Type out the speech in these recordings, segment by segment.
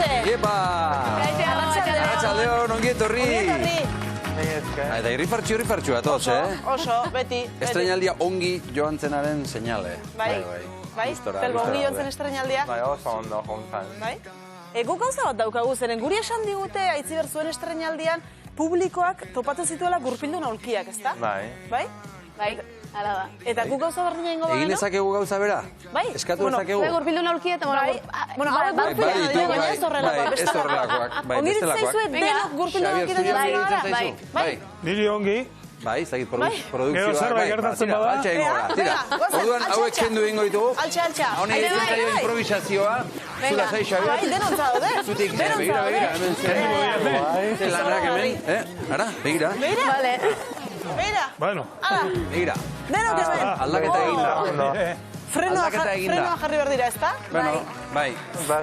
Arrasate! Iepa! Arratxaldeon, ongi etorri! Eta irri fartxua, atoz, Oso, beti. Estrenaldia ongi joan zenaren seinale. Bai? Telmo, ongi joan zen estrenaldia? Bai, oso ondo jontzan. Bai? Guk gauza bat daukagu zeren, guri esan digute Aitziber zuen estrenaldian publikoak topatzen zituela gurpildun aulkiak, ezta? Bai. Bai? Bai, hala da. Eta guk gauza berdina ingo Egin bagenu? dezakegu gauza bera? Bai. Eskatu dezakegu? Gurpildun aulki eta Bueno, hauek gurpildun aulkiak, baina ez horrelakoak, ez horrelakoak, bai, Ongi bestelakoak. ditzaizuet denok gurpildun Xabier, aulkietan zuri joan iruditzen gara? zaizu? Bai. Niri ongi. Bai, zagit produkzioa. Gero zerbait gertatzen tira, bada. altxa egingo gara, tira. Venga, goazen, Orduan altxa, hauek altxa. kendu egingo ditugu. Altxa. Honi ditzen zaio improvisazioa. Zula zai, Xabier. Bai, denontza daude. Zutik, Denontza begira, daude. hemen zer. Zer lanak hemen. Ara, begira. Begira? Vale. Begira. Bueno. Hala, Begira. denok hemen. Aldaketa eginda. Frenoa eginda. jarri behar dira, ezta? Bueno, bai.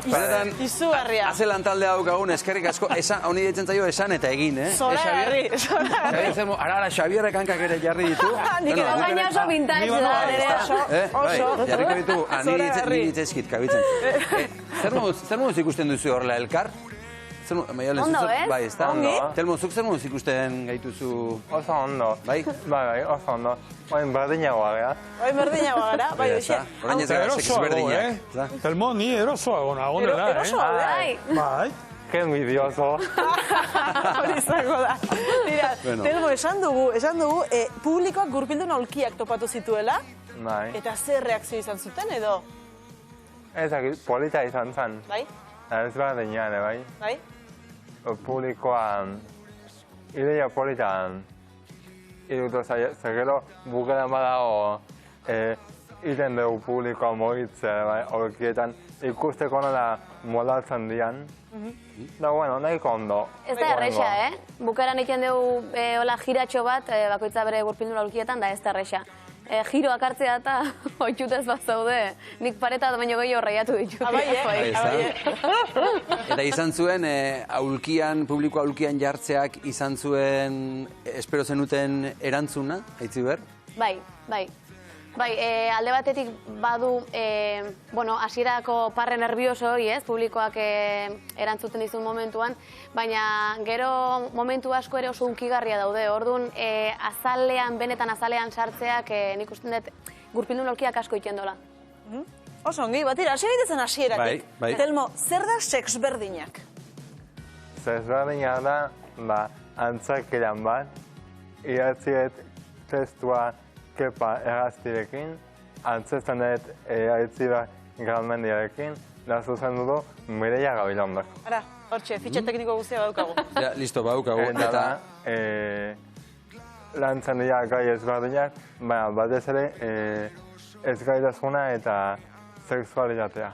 Benetan, Izugarria. azelan taldea daukagun, eskerrik asko, honi ditzen zaio esan eta egin, Zoragarri. Xabier zermo, ara, Xabierrek hankak ere jarri ditu. Nik ere Bueno, Baina oso vintage da, nire. Bai, jarriko ditu, Zoragarri. nire ditzezkit, kabitzen. Zer moduz ikusten duzu horrela elkar? Ondo, ez? Bai, ez da? Ongi. Telmo, zuk zer moduz ikusten gaituzu? Oso ondo. Bai? Bai, oso ondo. Oin berdinagoa gara. Bai, berdinagoa gara, bai, hoxe. Orain ez gara sex berdinak. ez da? Telmo, ni erosoago nagonera, Erosoa, Bai. Bai. Que envidioso. Hori izango da. Tira, Bueno. Telmo, esan dugu, publikoak gurpildun aulkiak topatu zituela, Bai. eta zer reakzio izan zuten edo? Ezakit, polita izan zen. Bai? Ez berdinean, bai. Bai? Publikoan, ideia politan, irutu zegero bukeran badago, iten dugu publikoa mogitzea, bai, horkietan ikusteko nola moldatzen dian. Da, bueno, nahiko ondo. Ez da erresa, Bukaran egiten dugu hola jiratxo bat, bakoitza bere gurpildun aulkietan, da ez da erresa. Giroak hartzea eta oitxutez bat zaude. Nik paretat baino gehiago horreiatu ditut. Bai, ez da? Eta izan zuen, publiko aulkian jartzeak izan zuen, espero zenuten erantzuna, Aitziber? Bai. Alde batetik badu, hasierako parre nervioso hori, ez, publikoak erantzuten dizun momentuan, baina gero momentu asko ere oso unkigarria daude. Orduan, benetan azalean sartzeak nik usten dut gurpildun aulkiak asko egiten dola. Oso ongi, batira, hasi gaitezen hasieratik. Bai. Telmo, zer da sex berdinak? Zezberdina da, antzakilan bat, idatziet testua kepa erraztirekin, antzesten dut Aitziber Garmendiarekin, da zuzen dudu Mireia Gabilondok. Ara, hortxe, fitxe tekniko guztia daukagu. Ja, listo, baukagu. Eta da, lantzen dira gai ezberdinak, baina batez ere ezgaitasuna eta sexualitatea.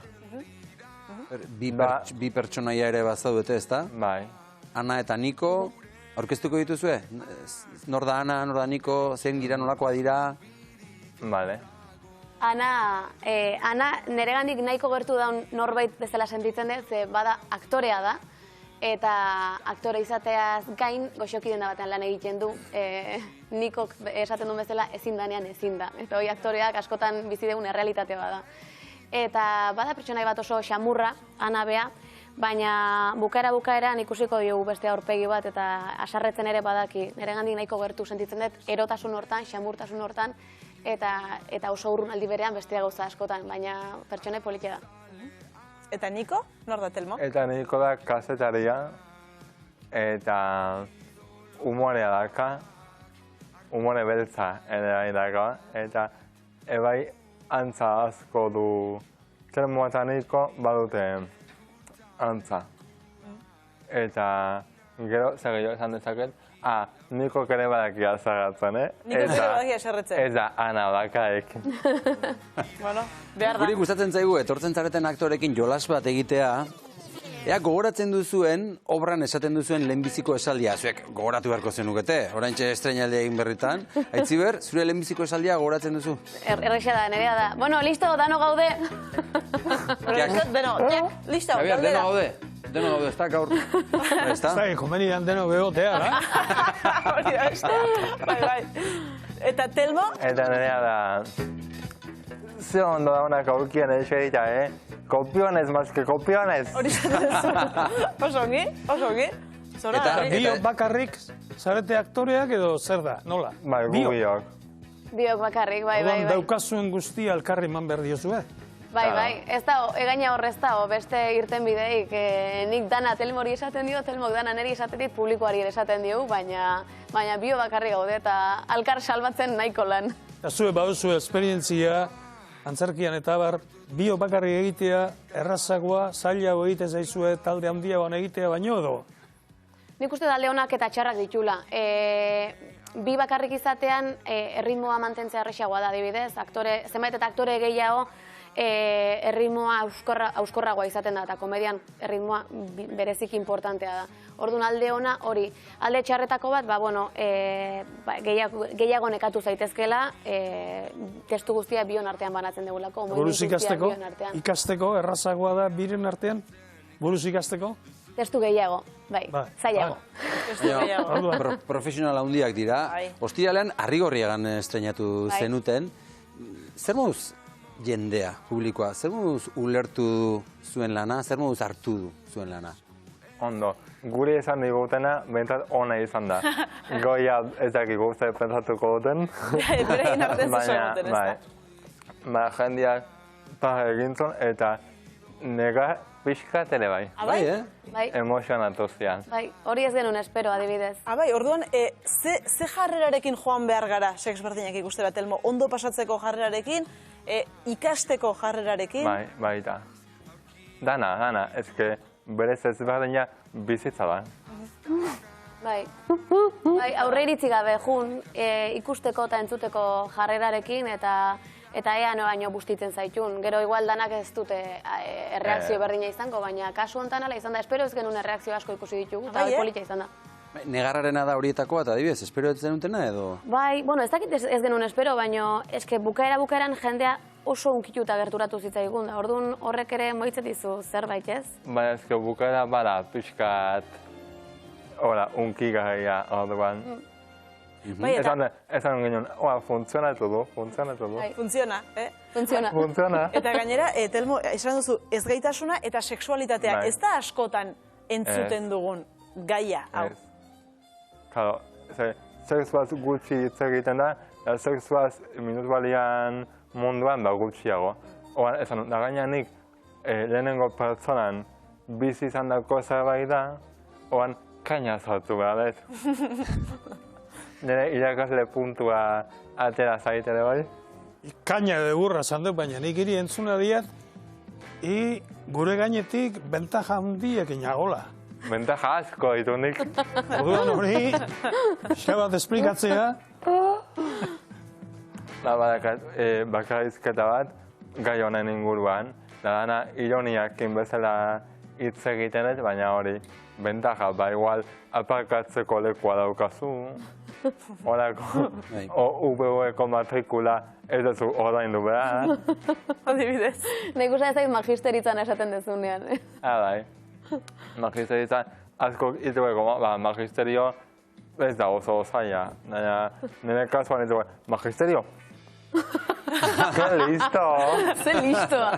Bi pertsonaia ere bazaudete, ez da? Bai. Ana eta Niko, aurkeztuko dituzue? Nor da Ana, nor da Niko, zein dira, nolakoa dira? Vale. Ana neregandik nahiko gertu daun norbait bezala sentitzen dut, ze bada aktorea da, eta aktore izateaz gain goxoki denda batean lan egiten du. Nikok esaten duen bezala ezin danean ezin da. Eta hori aktoreak askotan bizi dugun errealitate bada. Eta bada pertsonai bat oso xamurra, Ana bea, baina bukaeran ikusiko diogu beste aurpegi bat eta asarretzen ere badaki. Neregandik nahiko gertu sentitzen dut erotasun hortan, xamurtasun hortan, eta oso urrun aldi berean bestea gauza askotan, baina pertsonai politia da. Eta Niko, nor da Telmo? Eta Niko da kazetaria, eta umorea daka, umore beltza ere daka, eta ebai antza asko du. Telmo eta Niko badute antza. Eta gero, zer esan dezaket, Nikok ere badaki azagatzen, Nikok ere badaki azarretzen. Ez da Ana dakaek. Bueno, behar da. Guri gustatzen zaigu, etortzen zareten aktorekin jolas bat egitea, ea gogoratzen duzuen, obran esaten duzuen lehenbiziko esaldia, zuek gogoratu beharko zenukete, oraintxe estrenaldia egin berritan. Aitziber, zure lehenbiziko esaldia gogoratzen duzu? Errexea da, nerea da. Bueno, listo, dano gaude. Deno, listo, Javier, galdera. deno gaude, ez da gaur. Ez da? Zai, komenidan deno begotea, da? Hori da, ez da. Bai. Eta Telmo? Eta nerea da, ze ondo da honak aurkian eserita, Copiones, más que copiones. Hori esaten duzu. Oso ongi, oso ongi. Zora, Eta- hori. Biok bakarrik zarete aktoreak edo zer da, nola? Bai, Biok. gubiok. Biok bakarrik, bai, bai, Orduan bai. daukazuen guztia elkarri eman behar diozue. Bai, Claro. bai, ez da, egaina horrez da, beste irten bideik, nik dana Telmori esaten dio, Telmok dana neri esaten dit, publikoari ere esaten diogu, baina bio bakarri gaude eta alkar salbatzen nahiko lan. Eta zue baduzu esperientzia, antzerkian eta bar, biok bakarrik egitea, errazagoa, zailago egite zaizue talde handiagoan egitea baino edo. Nik uste talde honak eta txarrak ditula. Bi bakarrik izatean, erritmoa mantentzea errexagoa da, adibidez, zenbait eta aktore gehiago, erritmoa auskorragoa izaten da, eta komedian erritmoa berezik importantea da. Orduan alde ona hori, alde txarretako bat, gehiago nekatu zaitezkela, testu guztia bion artean banatzen dugulako. Buruz ikasteko, errazagoa da biren artean? Buruz ikasteko? Testu gehiago, bai, zailago. Profesional handiak dira. Ostiralean Arrigorriagan estrenatu zenuten. Zer moduz jendea, publikoa, zer moduz ulertu zuen lana, zer moduz hartu du zuen lana? Ondo, guri esan digutena, behintzat ona izan da. Goia ez dakik guzti pentsatuko duten. Berein artean zesagoten, ez da? Ba, jendeak paja egintzun eta nega pixkat ere bai. Bai, Bai, Emozionatu zian. bai, hori ez genuen espero, adibidez. Bai, orduan, ze jarrerarekin joan behar gara, seks berdinak ikustera, Telmo? Ondo pasatzeko jarrerarekin, ikasteko jarrerarekin? Bai, baita. Dana, ezke berez ez berdina bizitza da. Bai, aurre iritzi gabe jun, ikusteko eta entzuteko jarrerarekin eta ea noaino bustitzen zaitun. Gero igual danak ez dute erreakzio berdina izango, baina kasu honetan ala izan da, espero ez genuen erreakzio asko ikusi ditugu, eta polita izan da. Negarrarena da horietako bat, adibidez, espero ez zenutena edo? Bai, bueno, ez dakit ez genuen espero, baina eske bukaeran jendea oso unkituta gerturatu zitzaigun, da orduan horrek ere moitzet dizu zerbait, ez? Baina ezke bukaera bada pixkat unkigarria orduan. Bai, eta Esan genuen, funtzionatu du. funtziona, Funtziona. Eta gainera, Telmo, esan duzu, ezgaitasuna eta sexualitatea, Bai. ez da askotan entzuten dugun gaia, hau. Claro, sexuaz gutxi hitz egiten da, eta sexuaz minusbalian munduan da gutxiago. Oan, esan, da gaina nik lehenengo pertsonan bizi izan dako zerbait da, oan kaina sartu behar dut. Nire irakasle puntua atera zaitere bai. Kaina edo egurra zandu, baina nik iri entzuna diat, gure gainetik bentaja handiekin agola. Bentaja asko ditu nik. Orduan hori, xabat esplikatzea, Bakarrizketa bat, gai honen inguruan, da dana ironiakin bezala hitz egiten ez, baina hori, bentaja, igual aparkatzeko lekua daukazu, horako, UBU-eko matrikula ez duzu ordaindu behar. Adibidez. Nik uste ez zait magisteritzan esaten dezunean. Bai, magisteritzan asko itueko, magisterio ez da oso zaila, nire kasuan itueko, magisterio? ¡Qué listo! Ze listoa.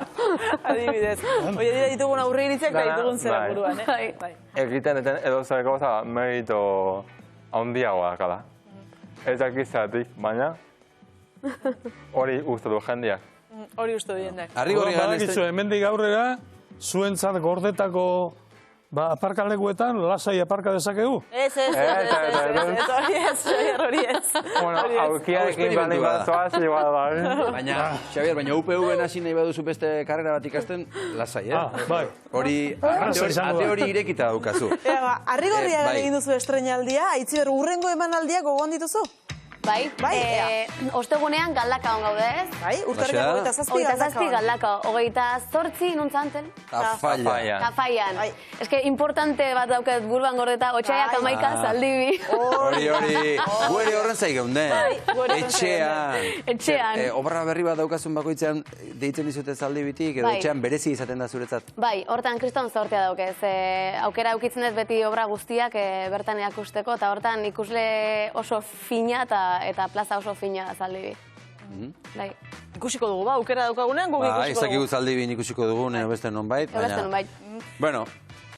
Adibidez. Oie dira ditugun aurre iritziak da ditugun zera buruan, Bai. Egiten edo zer gauza merito handiagoa dakala. Ez dakizatik, baina hori uste du jendeak. Hori uste du jendeak. Arrigorriagan badakizu, hemendik aurrera, zuentzat gordetako aparkalekuetan lasai aparka dezakegu. Ez, hori ez. Bueno, aukiarekin bani bat zoaz, igual bai. Baina, Xabier, UPV-en hasi nahi baduzu beste karrera bat ikasten, lasai, Bai. Hori, ate hori irekita daukazu. Arrigorriagan egin duzu estrenaldia, Aitziber, urrengo emanaldia gogoan dituzu? Bai, ostegunean galdakaon gaude ez? Bai, urtarriko 27 galdaka, 28 nuntzanten? Tafalla. Tafaian. Eske, importante bat dauket buruan gordeta, otxaiak 11 zaldibi. Hori, guere horren zai geunden. Etxean. Obra berri bat daukazun bakoitzean deitzen dizute zaldibitik, edo etxean berezi izaten da zuretzat. Bai, hortan kriston zortea daukez. Aukera aukitzen ez beti obra guztiak bertan erakusteko, eta hortan ikusle oso fina eta plaza oso fina zaldibi. Bai. Ikusiko dugu, ba, aukera daukagunean, guk Ba, ikusiko ez dakigu dugu. zaldi bin ikusiko dugun, edo beste nonbait. Edo beste baina- nonbait. Bueno,